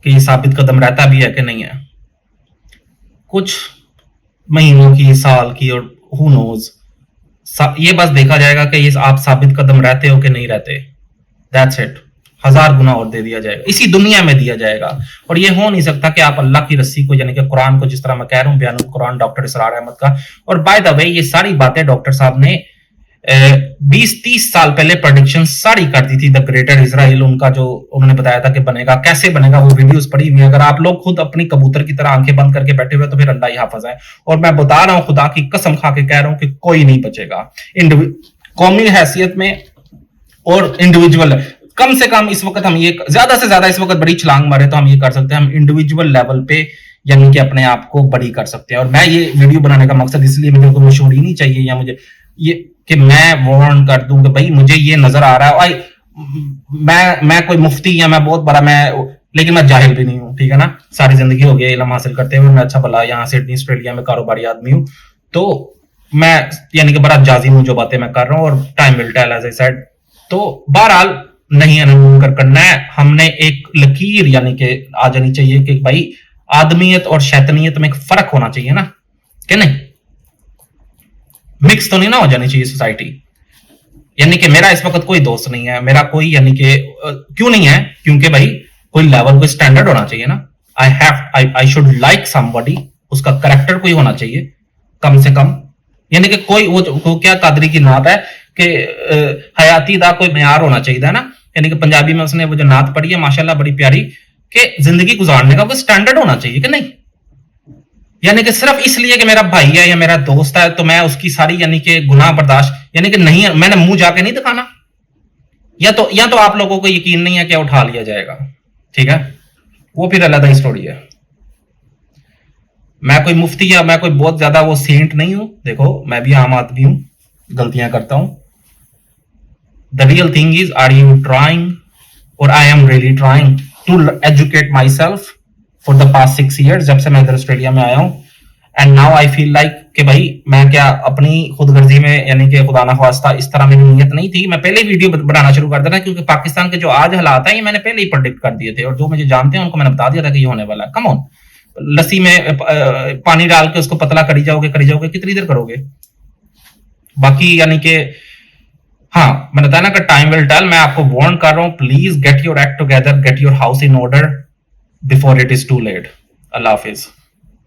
کہ یہ ثابت قدم رہتا بھی ہے کہ نہیں ہے. کچھ مہینوں کی، سال کی، اور who knows، یہ بس دیکھا جائے گا کہ یہ آپ ثابت قدم رہتے ہو کہ نہیں رہتے. That's it. 1000 گنا اور دے دیا جائے گا، اسی دنیا میں دیا جائے گا. اور یہ ہو نہیں سکتا کہ آپ اللہ کی رسی کو، یعنی کہ قرآن کو، جس طرح میں کہہ رہا ہوں بیان القرآن ڈاکٹر اسرار احمد کا. اور بائی دا وے یہ ساری باتیں ڈاکٹر صاحب نے 20-30 سال پہلے پریڈکشن ساری کر دی تھی. دا گریٹر اسرائیل ان کا جو انہوں نے بتایا تھا کہ بنے گا، کیسے بنے گا، وہ ویڈیوز پڑی ہوئی ہیں. اگر آپ لوگ خود اپنی کبوتر کی طرح آنکھیں بند کر کے بیٹھے ہوئے تو پھر اللہ ہی حافظ ہے. اور میں بتا رہا ہوں، خدا کی قسم کھا کے کہہ رہا ہوں کہ کوئی نہیں بچے گا. قومی حیثیت میں اور انڈیویجول، کم سے کم اس وقت ہم یہ زیادہ سے زیادہ اس وقت بڑی چھلانگ مارے تو ہم یہ کر سکتے ہیں، ہم انڈیویجول لیول پہ یعنی کہ اپنے آپ کو بڑی کر سکتے ہیں. اور میں یہ ویڈیو بنانے کا مقصد اس لیے، مجھے کوئی مشہوری نہیں چاہیے یا مجھے یہ کہ میں وارن کر دوں کہ بھائی مجھے یہ نظر آ رہا ہے، میں کوئی مفتی یا میں بہت بڑا، لیکن میں جاہل بھی نہیں ہوں، ٹھیک ہے نا. ساری زندگی ہو گیا علم حاصل کرتے ہوئے، میں اچھا بھلا یہاں سڈنی آسٹریلیا میں کاروباری آدمی ہوں. تو میں یعنی کہ بڑا جازم ہوں جو باتیں میں کر رہا ہوں، اور time will tell as I said. تو بہرحال نہیں منکر کرنا ہے، ہم نے ایک لکیر یعنی کہ آ جانی چاہیے کہ بھائی آدمیت اور شیطنیت میں ایک فرق ہونا چاہیے نا، کہ نہیں، مکس تو نہیں نہ ہو جانی چاہیے سوسائٹی. یعنی کہ میرا اس وقت کوئی دوست نہیں ہے، میرا کوئی یعنی کہ کیوں نہیں ہے، کیونکہ بھائی کوئی لیول، کوئی سٹینڈرڈ ہونا چاہیے نا. I should like somebody، اس کا کریکٹر کوئی ہونا چاہیے کم سے کم. یعنی کہ کوئی وہ کیا قادری کی نعت ہے کہ حیاتی دا کوئی معیار ہونا چاہیے نا. یعنی کہ پنجابی میں اس نے وہ جو نعت پڑھی ہے ماشاءاللہ بڑی پیاری، کہ زندگی گزارنے کا کوئی سٹینڈرڈ ہونا چاہیے کہ نہیں. یعنی کہ صرف اس لیے کہ میرا بھائی ہے یا میرا دوست ہے تو میں اس کی ساری یعنی کہ گناہ برداشت، یعنی کہ نہیں، میں نے منہ جا کے نہیں دکھانا. یا تو آپ لوگوں کو یقین نہیں ہے کہ اٹھا لیا جائے گا، ٹھیک ہے، وہ پھر علیحدہ اسٹوری ہے. میں کوئی مفتی یا میں کوئی بہت زیادہ وہ سینٹ نہیں ہوں. دیکھو میں بھی عام آدمی ہوں، غلطیاں کرتا ہوں. The real thing is, are you trying, or I am really trying to educate myself for the past 6 years جب سے میں ادھر آسٹریلیا میں آیا ہوں. And now I feel like کہ بھائی میں کیا اپنی خود غرضی میں یعنی کہ خدا نخواستہ اس طرح میری نیت نہیں تھی. میں پہلے ویڈیو بنانا شروع کر دیتا کیونکہ پاکستان کے جو آج حالات ہیں یہ میں نے پہلے ہی پرڈکٹ کر دیے تھے، اور جو مجھے جانتے ہیں ان کو میں نے بتا دیا تھا کہ یہ ہونے والا ہے. کم آن، لسی میں پانی ڈال کے اس کو پتلا کری جاؤ گے کتنی دیر کرو گے. باقی یعنی کہ ہاں میں نے بتایا نا کہ ٹائم ول ٹیل. میں آپ کو وارن کر رہا ہوں، please get your act together, get your house in order before it is too late. اللہ حافظ.